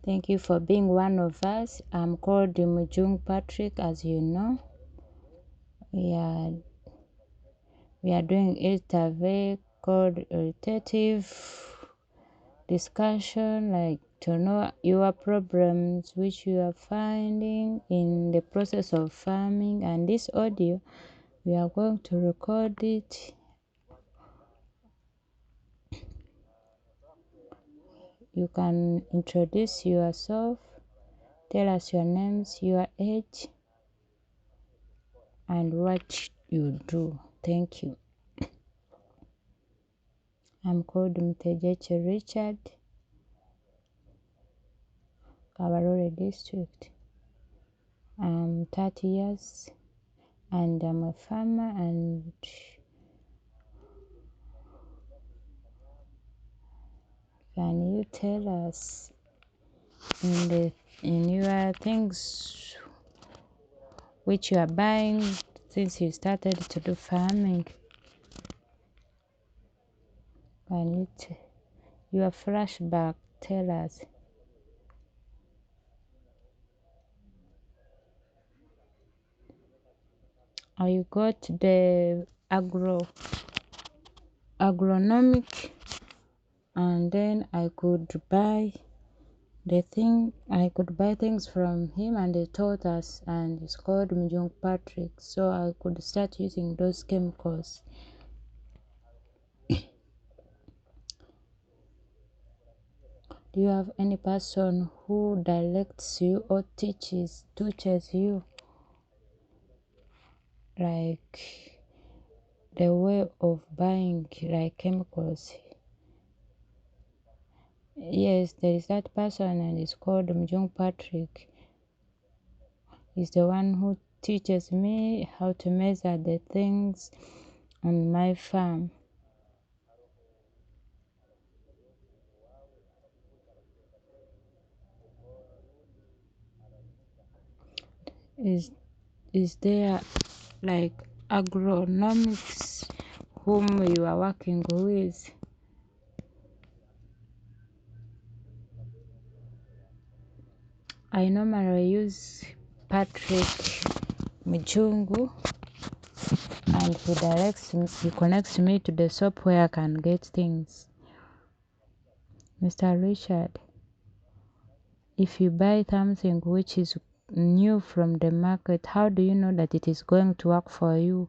Thank you for being one of us. I'm called Mujung Patrick, as you know. We are doing it a very qualitative discussion, like to know your problems which you are finding in the process of farming. And this audio, we are going to record it. You can introduce yourself, tell us your names, your age, and what you do. Thank you. I'm called Mutegeki Richard, Kabarore District. I'm 30 years and I'm a farmer. And can you tell us in your things which you are buying since you started to do farming? Can you your flashback, tell us. I got the agronomic, and then I could buy things from him, and they taught us, and it's called Mujung Patrick, so I could start using those chemicals. Do you have any person who directs you or teaches you, like the way of buying like chemicals? Yes, there is that person, and it's called Mujung Patrick. He's the one who teaches me how to measure the things on my farm. Is there like agronomics whom you are working with? I normally use Patrick Mujungu, and he connects me to the shop where I can get things. Mr. Richard, if you buy something which is new from the market, how do you know that it is going to work for you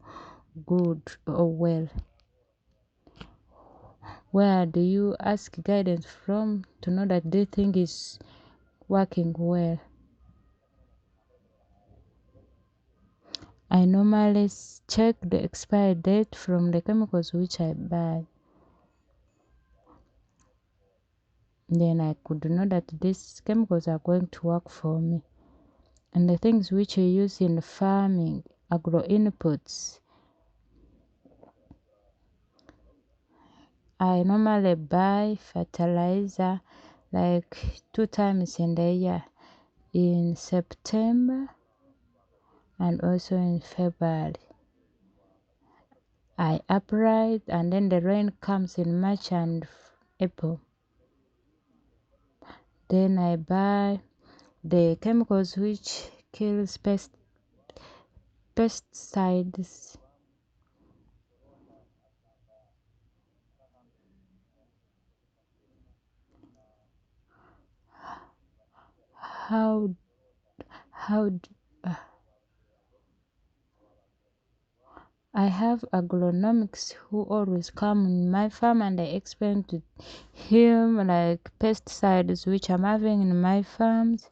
good or well? Where do you ask guidance from to know that this thing is working well? I normally check the expiry date from the chemicals which I buy. Then I could know that these chemicals are going to work for me. And the things which you use in farming, agro inputs, I normally buy fertilizer like 2 times in the year, in September and also in February. I upright, and then the rain comes in March and April. Then I buy the chemicals which kills pesticides. How I have agronomics who always come in my farm, and I explain to him like pesticides which I'm having in my farms.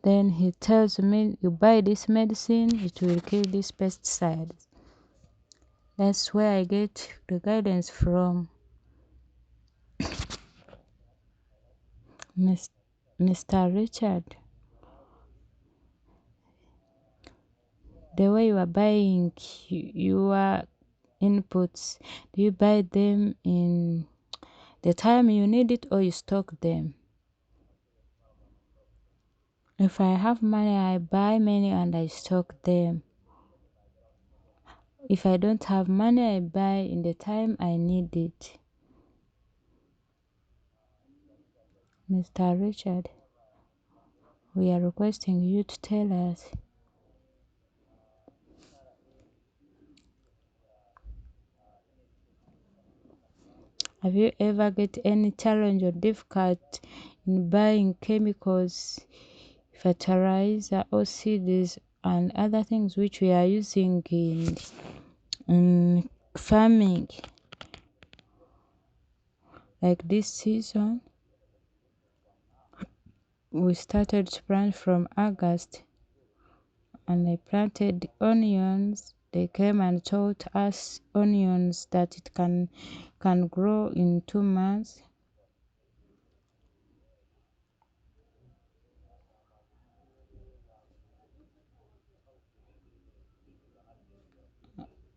Then he tells me, you buy this medicine, it will kill these pesticides. That's where I get the guidance from. Mr. Richard, the way you are buying your inputs, do you buy them in the time you need it, or you stock them? If I have money, I buy many and I stock them. If I don't have money, I buy in the time I need it. Mr. Richard, we are requesting you to tell us, have you ever get any challenge or difficult in buying chemicals, fertilizer or seeds and other things which we are using in farming? Like this season, we started to plant from August and I planted onions. They came and taught us onions that it can grow in 2 months.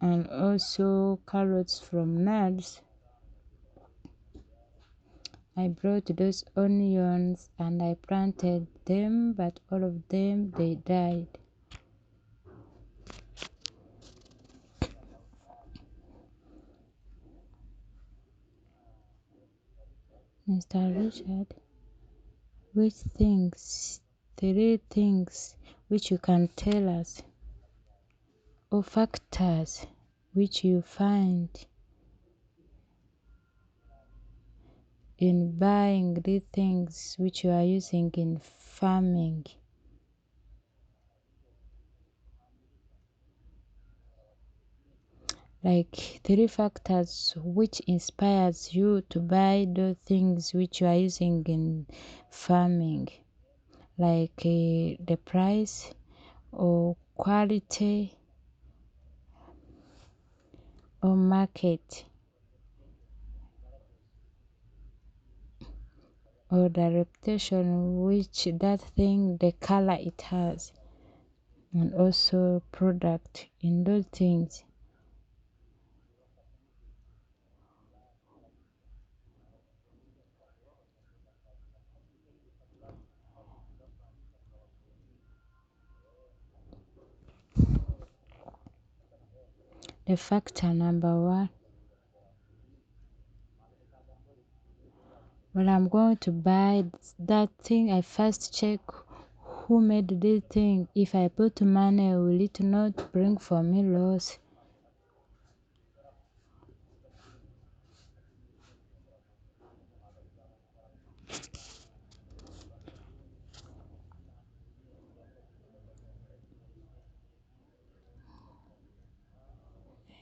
And also carrots from nuts. I brought those onions and I planted them, but all of them they died. Mr. Richard, which things, 3 things which you can tell us, or factors which you find in buying the things which you are using in farming? Like 3 factors which inspires you to buy the things which you are using in farming, like the price or quality or market or the reputation which that thing, the color it has, and also product in those things. The factor number 1, when I'm going to buy that thing, I first check who made this thing. If I put money, will it not bring for me loss?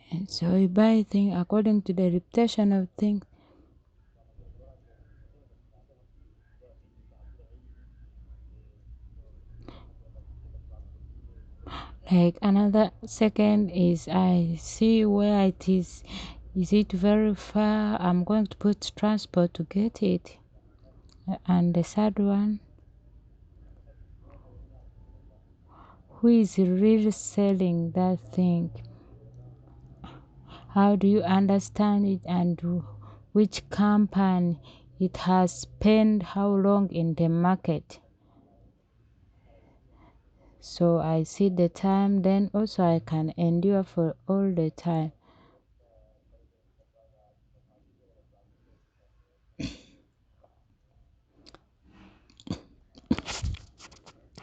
And so you buy thing according to the reputation of things. Like another second is I see where it is. Is it very far? I'm going to put transport to get it. And the third one, who is really selling that thing? How do you understand it, and which company it has spent how long in the market? So I see the time, then also I can endure for all the time.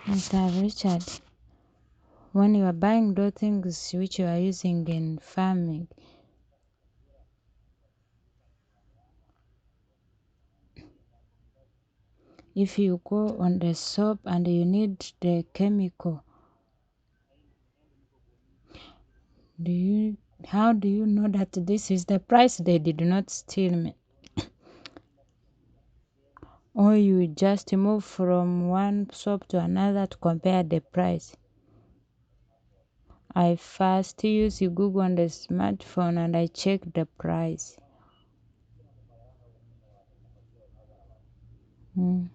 Mr. Richard, when you are buying those things which you are using in farming, if you go on the shop and you need the chemical, do you how do you know that this is the price they did not steal me? Or you just move from one shop to another to compare the price? I first use Google on the smartphone and I check the price. Mm.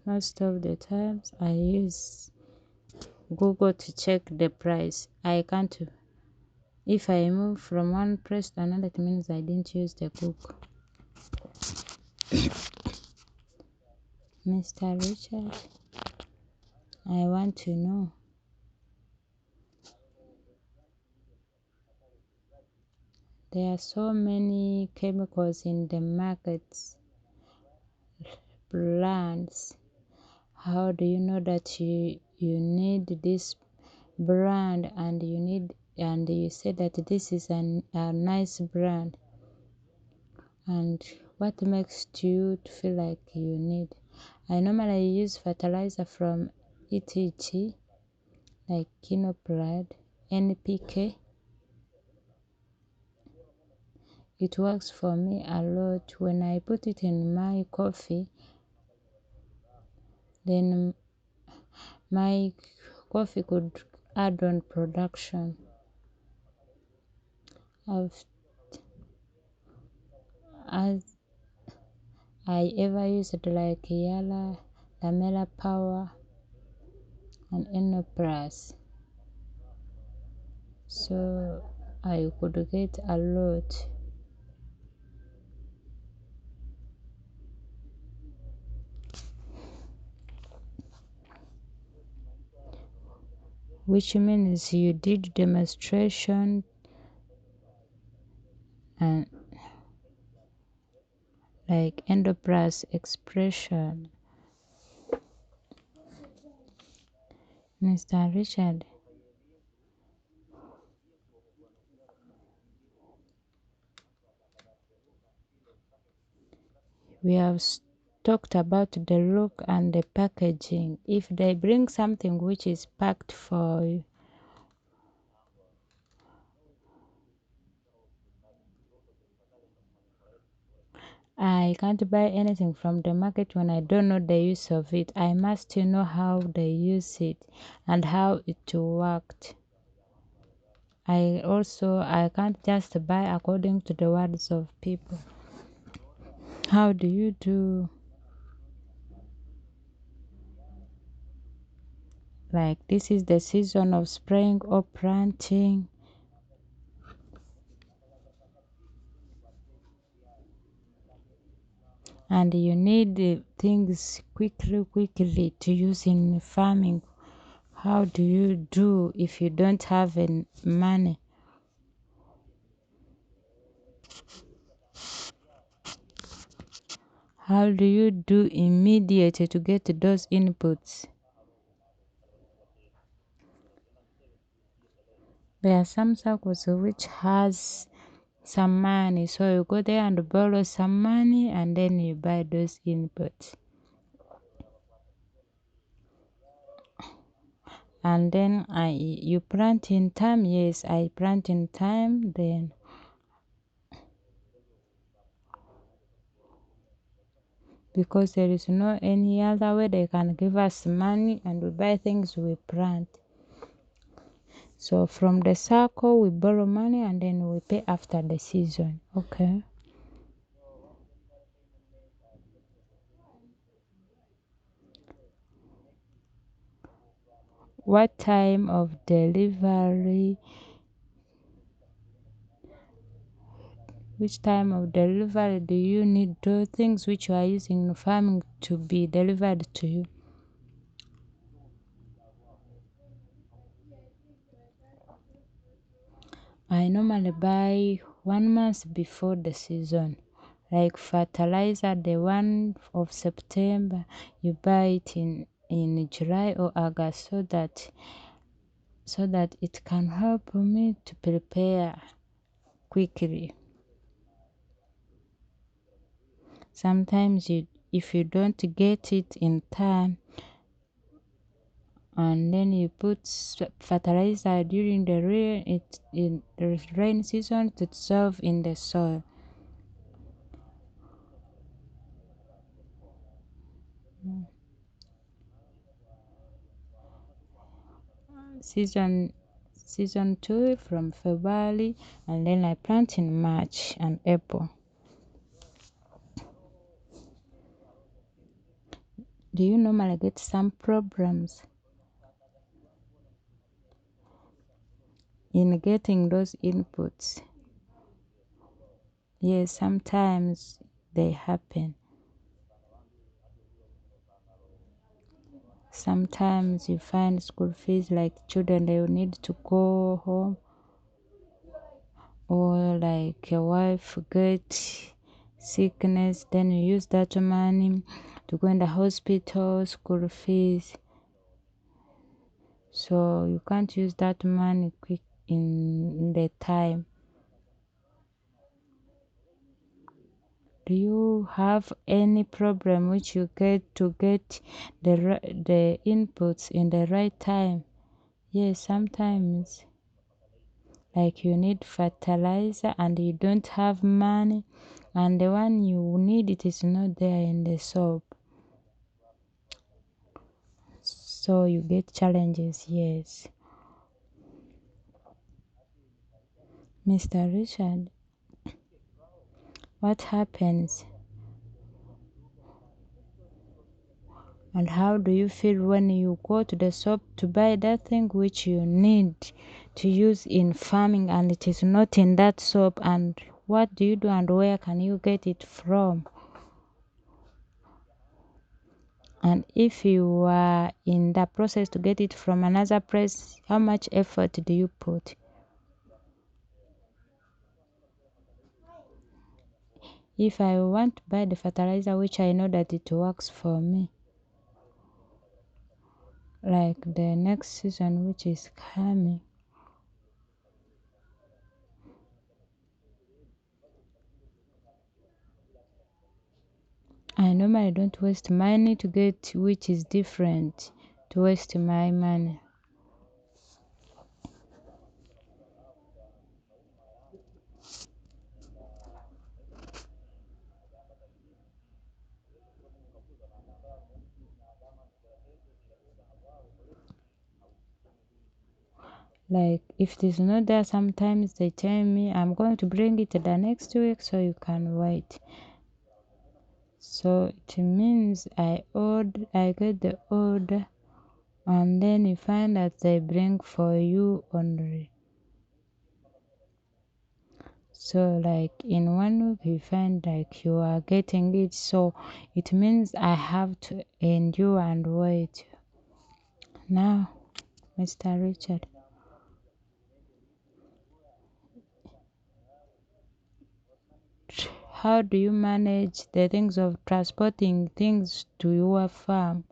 Most of the times I use Google to check the price. I can't. If I move from one place to another, it means I didn't use the Google. Mr. Richard, I want to know, There are so many chemicals in the markets, brands. How do you know that you need this brand and you say that this is a nice brand? And what makes you to feel like you need? I normally use fertilizer from ETG like Kinopride, NPK. It works for me a lot. When I put it in my coffee, then my coffee could add on production of as I ever used like Yala, Lamela Power and Enterprise. So I could get a lot. Which means you did demonstration and like enterprise expression. Mr. Richard, we have talked about the look and the packaging. If they bring something which is packed for you, I can't buy anything from the market when I don't know the use of it. I must know how they use it and how it worked. I can't just buy according to the words of people. How do you do? Like this is the season of spraying or planting, and you need the things quickly to use in farming. How do you do if you don't have any money? How do you do immediately to get those inputs? There are some circles which has some money, so you go there and borrow some money and then you buy those inputs. And then you plant in time. Yes, I plant in time. Then because there is no any other way they can give us money and we buy things we plant. So from the circle we borrow money and then we pay after the season. Okay. What time of delivery? Which time of delivery do you need those things which you are using in farming to be delivered to you? I normally buy 1 month before the season. Like fertilizer, the 1 of September, you buy it in July or August so that it can help me to prepare quickly. Sometimes if you don't get it in time and then you put fertilizer during the rain season to dissolve in the soil. Season season 2 from February and then I plant in March and April. Do you normally get some problems in getting those inputs? Yes, sometimes they happen. Sometimes you find school fees like children they will need to go home or like your wife get sickness, then you use that money to go in the hospital, school fees. So you can't use that money quick in the time. Do you have any problem which you get to get the inputs in the right time? Yes, sometimes like you need fertilizer and you don't have money, and the one you need it is not there in the shop. So you get challenges, yes. Mr. Richard, what happens and how do you feel when you go to the shop to buy that thing which you need to use in farming and it is not in that shop? And what do you do and where can you get it from? And if you are in the process to get it from another place, how much effort do you put? If I want to buy the fertilizer which I know that it works for me, like the next season which is coming, I normally don't waste money to get which is different to waste my money. Like if it is not there, sometimes they tell me I'm going to bring it the next week so you can wait. So it means I get the order and then you find that they bring for you only. So like in 1 week you find like you are getting it, so it means I have to endure and wait. Now, Mr. Richard, how do you manage the things of transporting things to your farm?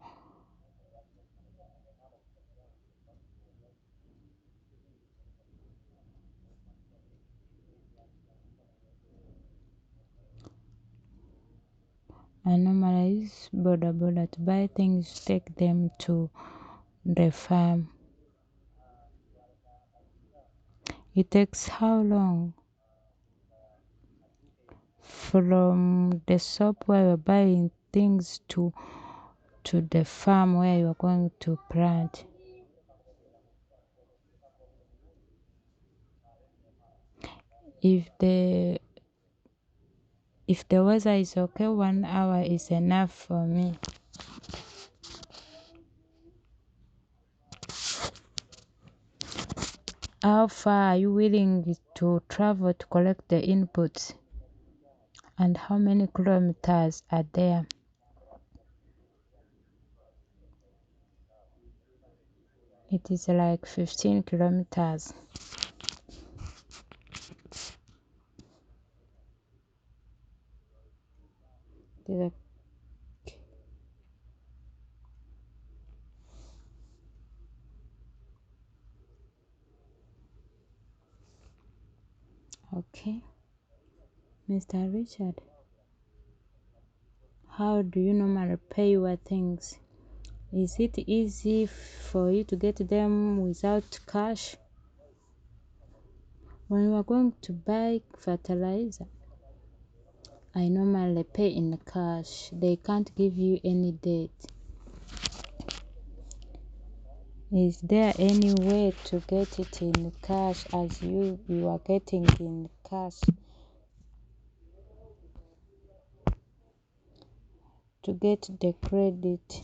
I normally use boda to buy things, take them to the farm. It takes how long? From the shop where you're buying things to the farm where you're going to plant. If the weather is okay, 1 hour is enough for me. How far are you willing to travel to collect the inputs? And how many kilometers are there? It is like 15 kilometers. Okay. Mr. Richard, how do you normally pay your things? Is it easy for you to get them without cash? When you are going to buy fertilizer, I normally pay in cash. They can't give you any debt. Is there any way to get it in cash as you are getting in cash to get the credit?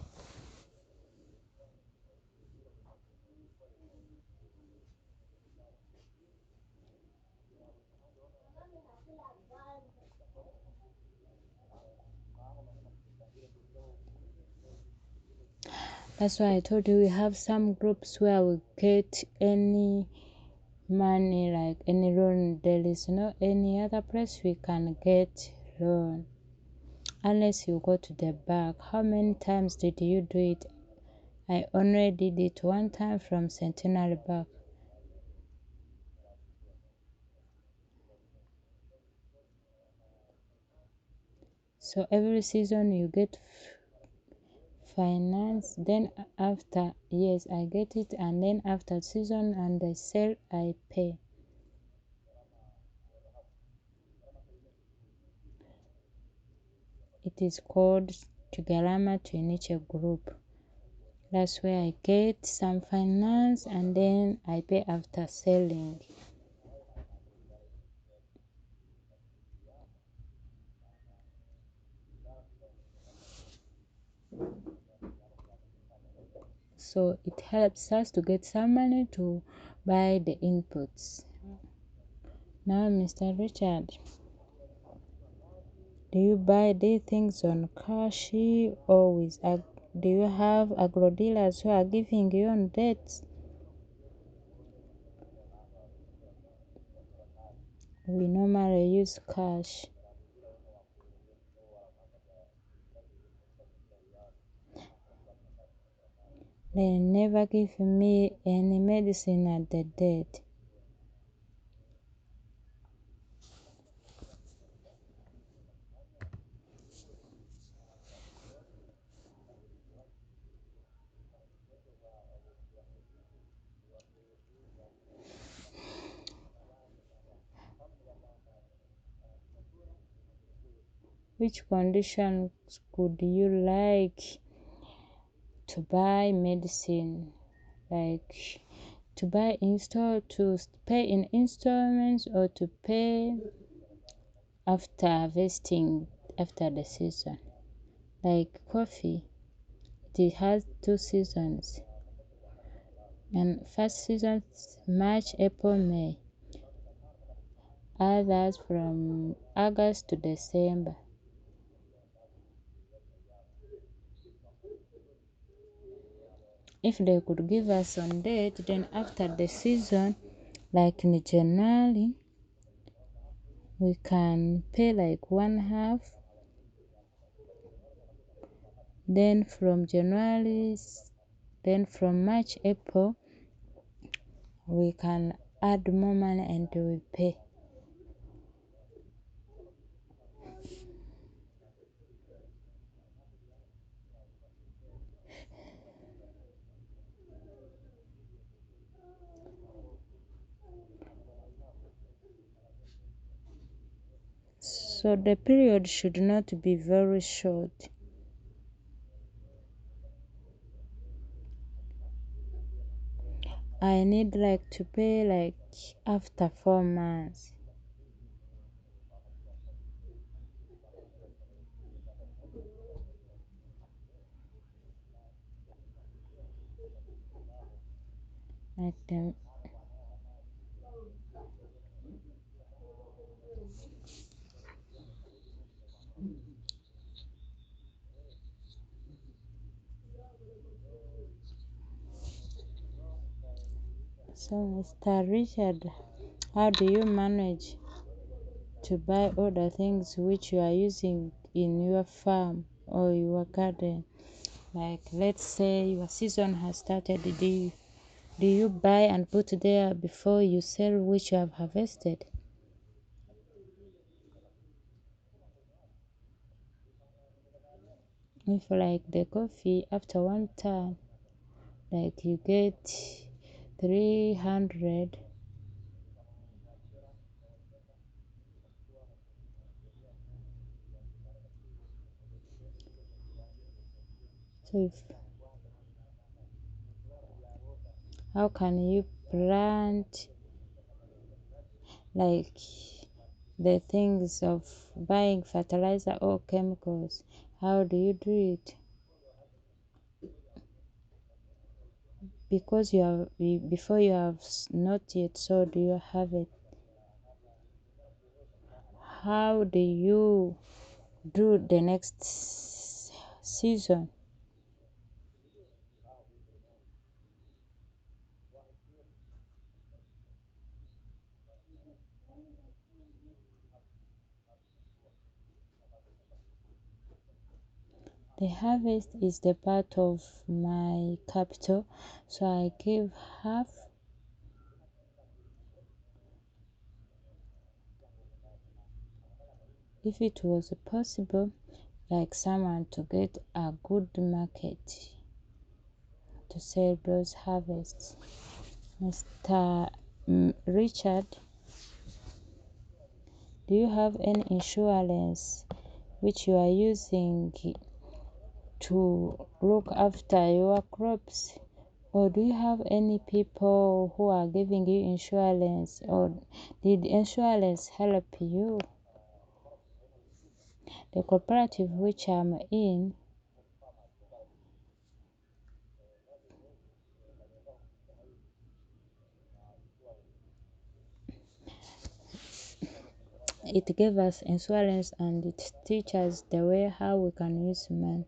That's why I told you we have some groups where we get any money like any loan. There is no any other place we can get loan unless you go to the bank. How many times did you do it? I only did it one time from Centenary Bank. So every season you get finance, then after, yes, I get it, and then after season and I sell, I pay. It is called Tugarama Twiniche Group. That's where I get some finance and then I pay after selling. So it helps us to get some money to buy the inputs. Now, Mr. Richard, do you buy these things on cash or with do you have agro dealers who are giving you on debts? We normally use cash. They never give me any medicine at the debt. Which conditions could you like to buy medicine? Like to buy to pay in installments or to pay after harvesting after the season? Like coffee, it has two seasons. And first season March, April, May. Others from August to December. If they could give us on date, then after the season, like in January, we can pay like one half. Then from January, then from March, April, we can add more money and we pay. So the period should not be very short. I need like to pay like after 4 months. Like the So Mr. Richard, how do you manage to buy all the things which you are using in your farm or your garden? Like let's say your season has started, do you buy and put there before you sell which you have harvested? If like the coffee after one ton, like you get 300. So if, how can you plant like the things of buying fertilizer or chemicals? How do you do it? Because you have before you have not yet so do you have it? How do you do the next season? The harvest is the part of my capital, so I give half. If it was possible, like someone to get a good market to sell those harvests. Mr. Richard, do you have any insurance which you are using to look after your crops? Or do you have any people who are giving you insurance, or did insurance help you? The cooperative which I'm in, it gave us insurance and it teaches us the way how we can use money.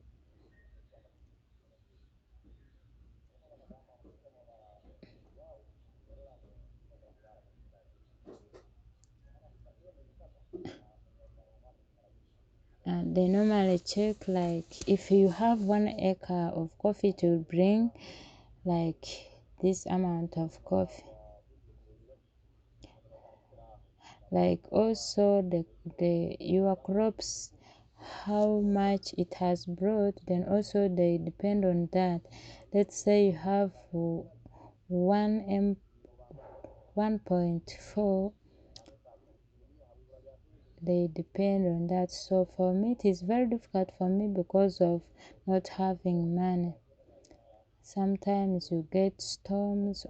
And they normally check, like if you have 1 acre of coffee to bring like this amount of coffee, like also the your crops, how much it has brought, then also they depend on that. Let's say you have 1.4, they depend on that. So for me it is very difficult for me because of not having money. Sometimes you get storms,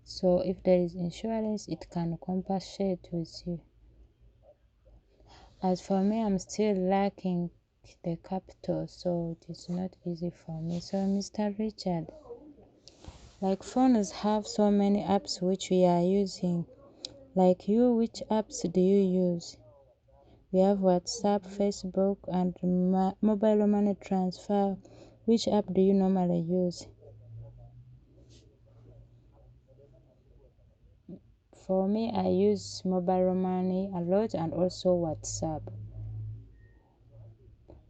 so if there is insurance it can compensate with you. As for me, I'm still lacking the capital, so it is not easy for me. So Mr. Richard, like phones have so many apps which we are using. Like you, which apps do you use? We have WhatsApp, Facebook, and mobile money transfer. Which app do you normally use? For me, I use mobile money a lot and also WhatsApp.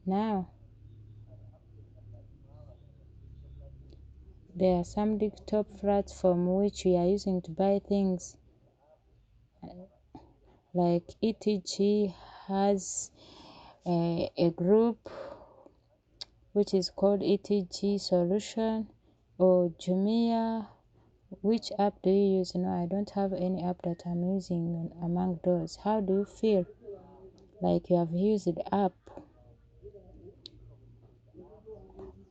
Now, there are some desktop platforms which we are using to buy things. Like ETG has a group which is called ETG Solution, or Jumia. Which app do you use? No, I don't have any app that I'm using among those. How do you feel like you have used the app?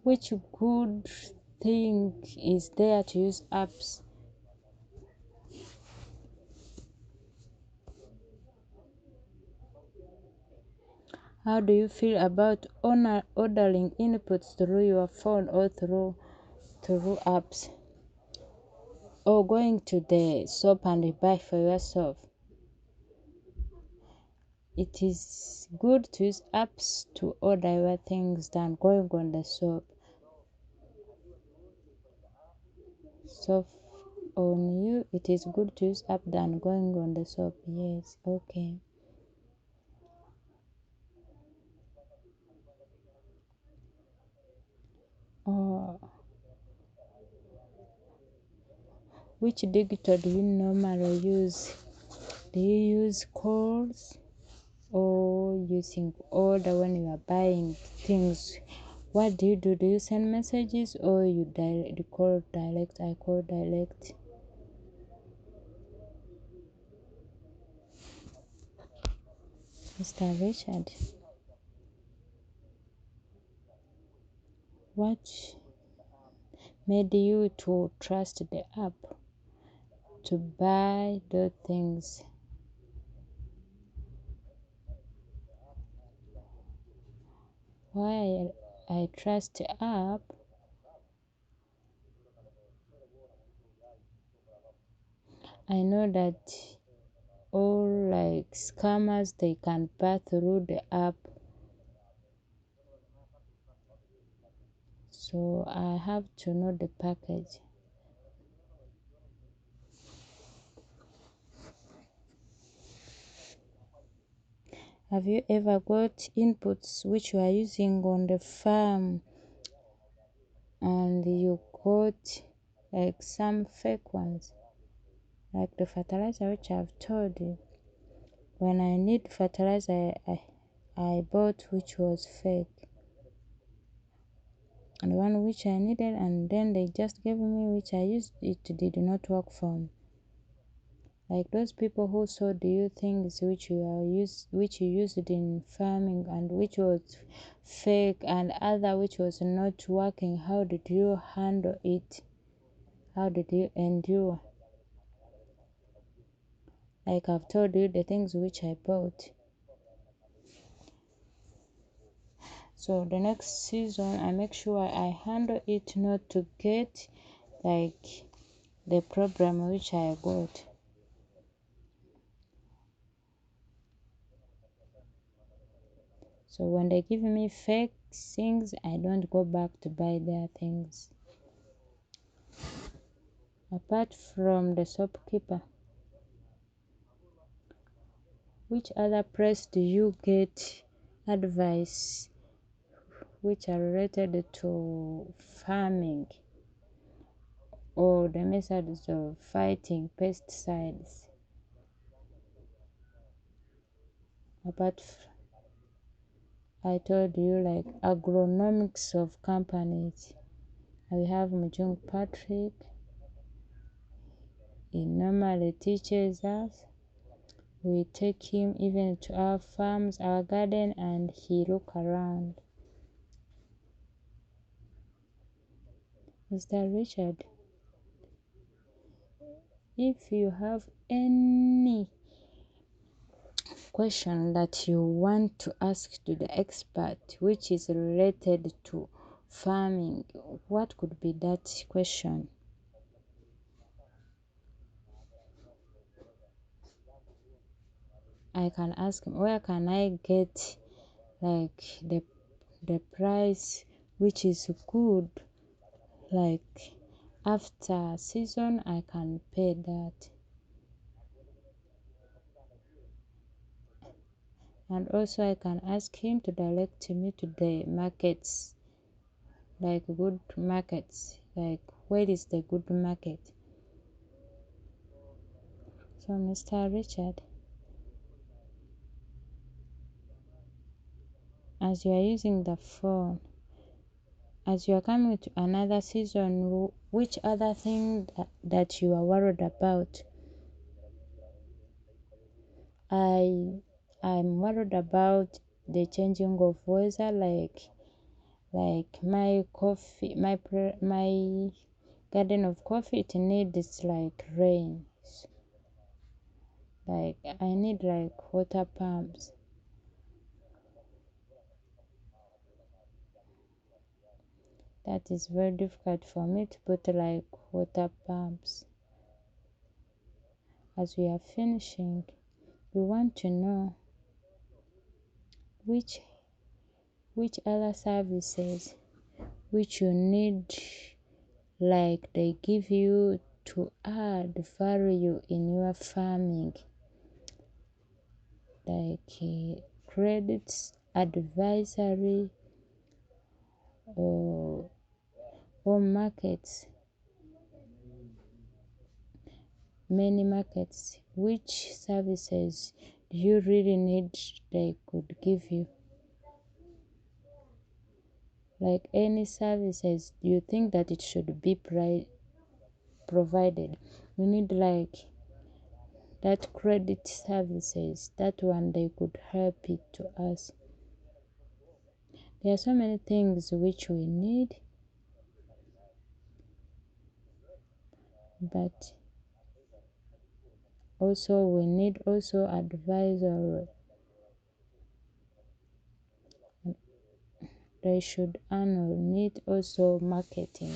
Which good thing is there to use apps? How do you feel about ordering inputs through your phone or through apps? Or going to the shop and buy for yourself? It is good to use apps to order your things than going on the shop. So on you, it is good to use app than going on the shop. Yes, okay. Oh, which digital do you normally use? Do you use calls or using order when you are buying things? What do you do? Do you send messages or you call direct? I call direct. Mr. Richard, what made you to trust the app to buy the things? Why I trust the app? I know that all like scammers they can pass through the app, so I have to know the package. Have you ever got inputs which you are using on the farm and you got like some fake ones? Like the fertilizer which I've told you. When I need fertilizer, I bought which was fake. And the one which I needed, and then they just gave me which I used, it did not work for me. Like those people who sold you things which you used in farming and which was fake, and other which was not working, how did you handle it? How did you endure? Like I've told you the things which I bought. So the next season I make sure I handle it not to get like the problem which I got. So when they give me fake things, I don't go back to buy their things. Apart from the shopkeeper, which other place do you get advice which are related to farming or the methods of fighting pesticides? Apart, I told you like agronomics of companies. We have Mujung Patrick. He normally teaches us. We take him even to our farms, our garden, and he look around. Mr. Richard, if you have any question that you want to ask to the expert which is related to farming, what could be that question? I can ask him, where can I get like the price which is good, like after season I can pay that. And also I can ask him to direct me to the markets, like good markets, like where is the good market. So Mr. Richard, as you are using the phone, as you are coming to another season, which other thing that you are worried about? I'm worried about the changing of weather, like my coffee, my garden of coffee, it needs like rain. Like I need like water pumps. That is very difficult for me to put like water pumps. As we are finishing, we want to know which other services which you need, like they give you to add value in your farming, like credits, advisory, or markets, many markets. Which services do you really need they could give you? Like any services, do you think that it should be provided? We need like that credit services, that one they could help it to us. There are so many things which we need, but also we need also advisor. They should need also marketing.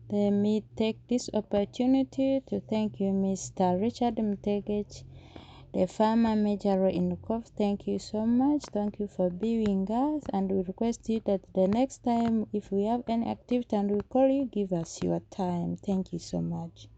Let me take this opportunity to thank you, Mr. Richard Mutegeki, the farmer major role in crop. Thank you so much. Thank you for being us, and we request you that the next time if we have any activity and we call you, give us your time. Thank you so much.